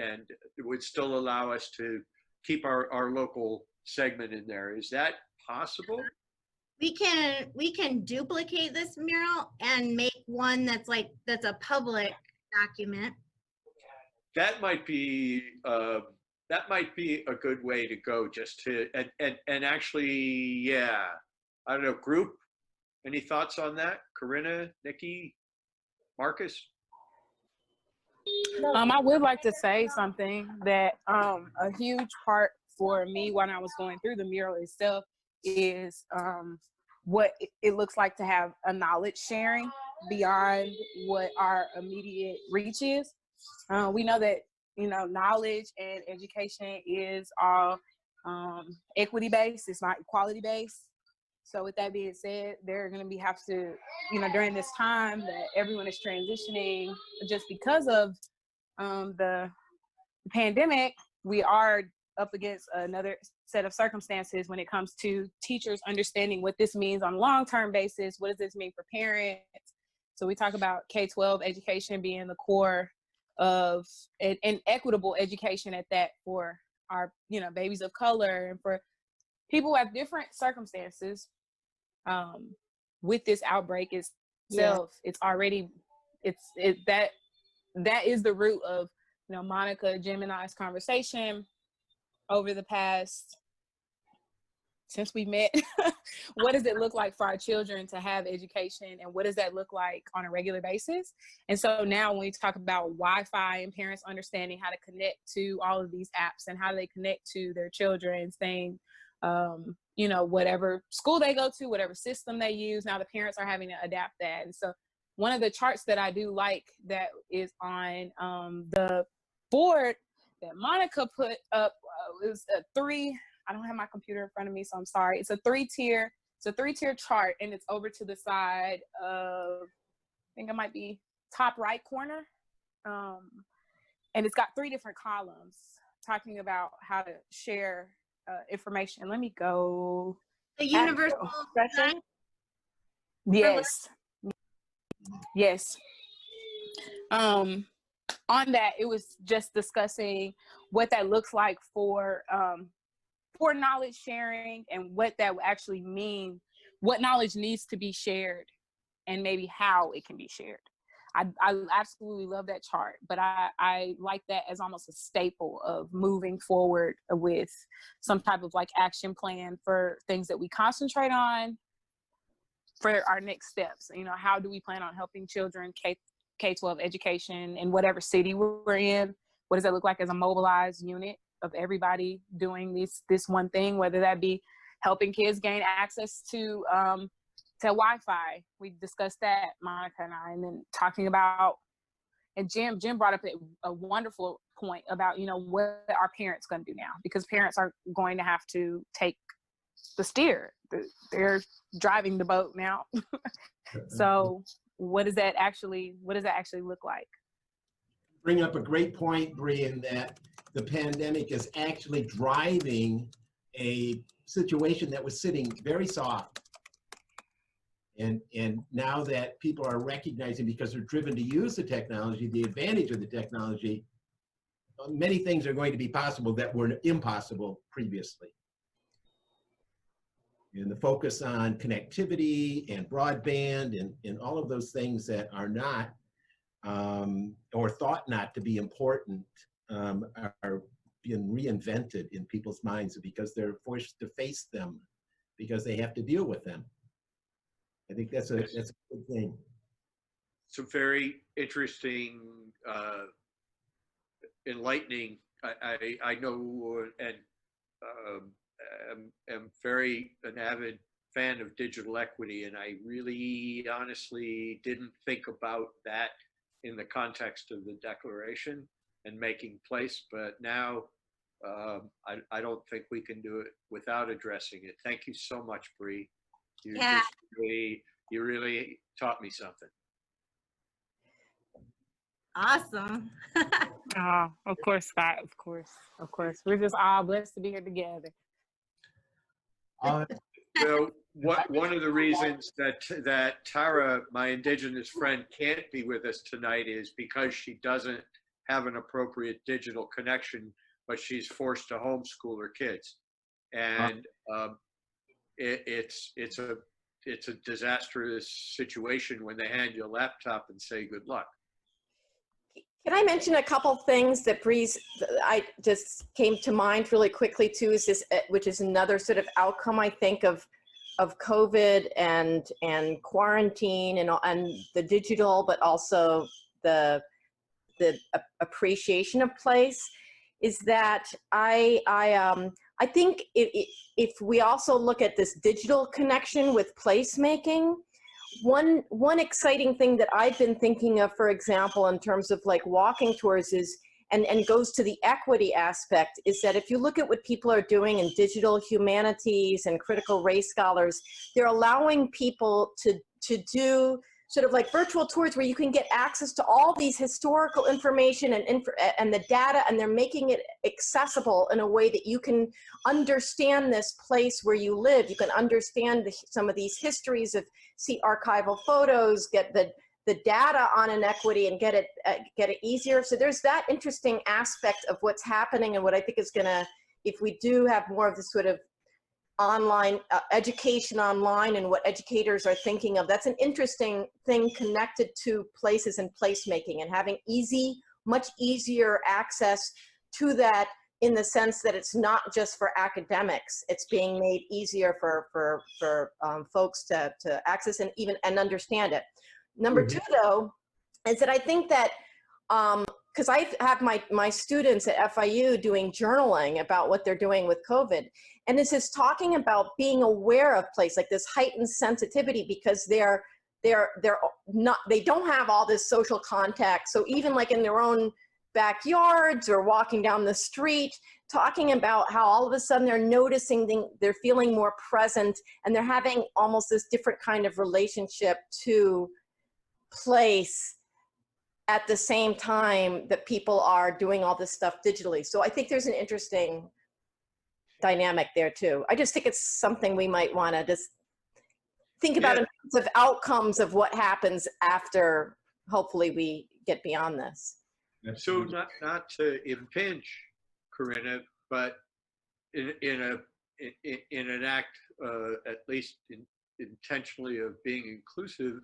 and it would still allow us to keep our local segment in there. Is that possible? We can duplicate this mural and make one that's a public document. That might be a good way to go, just to and actually, yeah, I don't know, group, any thoughts on that? Corinna, Nikki, Marcus? I would like to say something that a huge part for me when I was going through the mural itself is what it looks like to have a knowledge sharing beyond what our immediate reach is. We know that, you know, knowledge and education is all equity based, it's not equality based. So with that being said, they're going to have to, you know, during this time that everyone is transitioning just because of the pandemic, we are up against another set of circumstances when it comes to teachers understanding what this means on a long-term basis. What does this mean for parents? So we talk about K-12 education being the core of an equitable education at that for our, you know, babies of color and for people who have different circumstances. With this outbreak itself, it's already, that is the root of, you know, Monica, Jim, and I's conversation over the past, since we met. What does it look like for our children to have education, and what does that look like on a regular basis? And so now when we talk about Wi-Fi and parents understanding how to connect to all of these apps and how they connect to their children, saying, you know, whatever school they go to, whatever system they use, now the parents are having to adapt that. And so one of the charts that I do like that is on the board that Monica put up is a three, I don't have my computer in front of me, so I'm sorry. It's a three-tier chart, and it's over to the side of, I think it might be top right corner. And it's got 3 different columns talking about how to share information. Let me go. The universal design? Yes. Yes. On that, it was just discussing what that looks like for knowledge sharing and what that would actually mean, what knowledge needs to be shared, and maybe how it can be shared. I absolutely love that chart, but I like that as almost a staple of moving forward with some type of like action plan for things that we concentrate on for our next steps. You know, how do we plan on helping children K-12 education in whatever city we're in? What does that look like as a mobilized unit of everybody doing this one thing, whether that be helping kids gain access to Wi-Fi. We discussed that, Monica and I, and then talking about, and Jim brought up a wonderful point about, you know, what are parents going to do now? Because parents are going to have to take the steer. They're driving the boat now. So what does that actually look like? Bring up a great point, Brie, in that the pandemic is actually driving a situation that was sitting very soft. And now that people are recognizing, because they're driven to use the technology, the advantage of the technology, many things are going to be possible that were impossible previously. And the focus on connectivity and broadband and all of those things that are not, or thought not to be important, are being reinvented in people's minds because they're forced to face them because they have to deal with them. I think that's a good thing. Some very interesting, enlightening. I know and am very an avid fan of digital equity, and I really honestly didn't think about that in the context of the declaration and making place, but now I don't think we can do it without addressing it. Thank you so much, Brie. You really taught me something. Awesome. Oh, of course, Scott. Of course. We're just all blessed to be here together. Well, one of the reasons that Tara, my Indigenous friend, can't be with us tonight is because she doesn't have an appropriate digital connection, but she's forced to homeschool her kids. And it's a disastrous situation when they hand you a laptop and say good luck. Can I mention a couple things that Bree's, I just came to mind really quickly too, is this, which is another sort of outcome, I think, of COVID and quarantine and the digital, but also the appreciation of place, is that I think if we also look at this digital connection with placemaking, one exciting thing that I've been thinking of, for example, in terms of like walking towards is, and goes to the equity aspect, is that if you look at what people are doing in digital humanities and critical race scholars, they're allowing people to do sort of like virtual tours where you can get access to all these historical information and the data, and they're making it accessible in a way that you can understand this place where you live. You can understand some of these histories, see archival photos, get the data on inequity, and get it easier. So there's that interesting aspect of what's happening, and what I think is gonna, if we do have more of this sort of online education online and what educators are thinking of, that's an interesting thing connected to places and placemaking, and having much easier access to that, in the sense that it's not just for academics. It's being made easier for folks to access and even understand it. Number two, though, is that I think that because I have my students at FIU doing journaling about what they're doing with COVID. And this is talking about being aware of place, like this heightened sensitivity, because they don't have all this social contact. So even like in their own backyards or walking down the street, talking about how all of a sudden they're noticing they're feeling more present, and they're having almost this different kind of relationship to place at the same time that people are doing all this stuff digitally. So I think there's an interesting dynamic there too. I just think it's something we might want to just think about in terms of outcomes of what happens after, hopefully, we get beyond this. So not to impinge, Corinna, but in an act, at least intentionally, of being inclusive,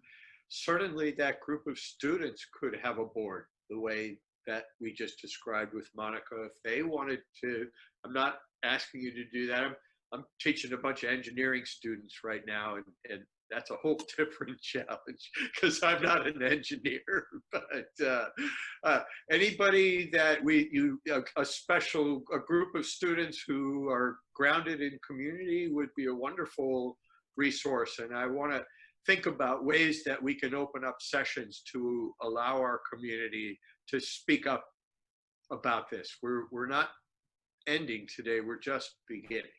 certainly that group of students could have a board the way that we just described with Monica. If they wanted to, I'm not asking you to do that. I'm teaching a bunch of engineering students right now, and that's a whole different challenge because I'm not an engineer. But anybody that a group of students who are grounded in community would be a wonderful resource. And I want to think about ways that we can open up sessions to allow our community to speak up about this. We're not ending today, we're just beginning.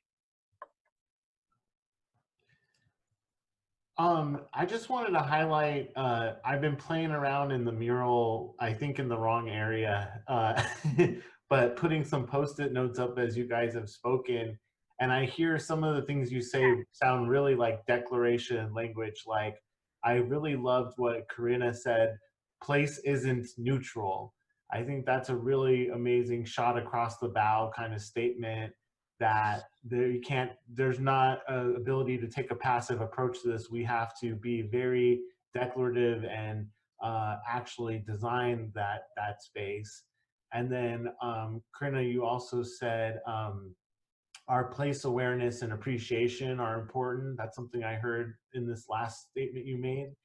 I just wanted to highlight, I've been playing around in the mural, I think in the wrong area, but putting some Post-it notes up as you guys have spoken. And I hear some of the things you say sound really like declaration language. Like, I really loved what Corinna said, place isn't neutral. I think that's a really amazing shot across the bow kind of statement, that there's not an ability to take a passive approach to this. We have to be very declarative and actually design that space. And then Corinna, you also said our place awareness and appreciation are important. That's something I heard in this last statement you made.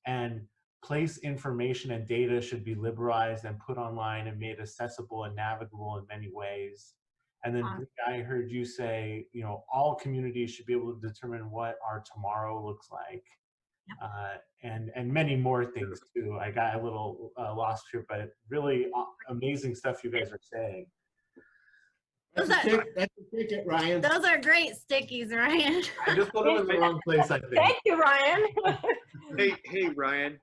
And place information and data should be liberalized and put online and made accessible and navigable in many ways. And then I heard you say, all communities should be able to determine what our tomorrow looks like. And many more things too. I got a little lost here, but really amazing stuff you guys are saying. That's a ticket, Ryan. Those are great stickies, Ryan. I just put them in the wrong place, I think. Thank you, Ryan. Hey, Ryan,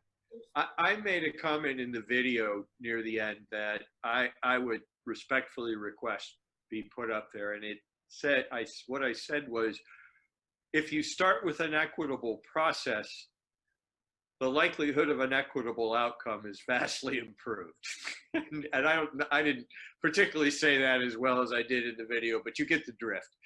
I made a comment in the video near the end that I would respectfully request be put up there. And it said, what I said was, if you start with an equitable process, the likelihood of an equitable outcome is vastly improved. And I didn't particularly say that as well as I did in the video, but you get the drift.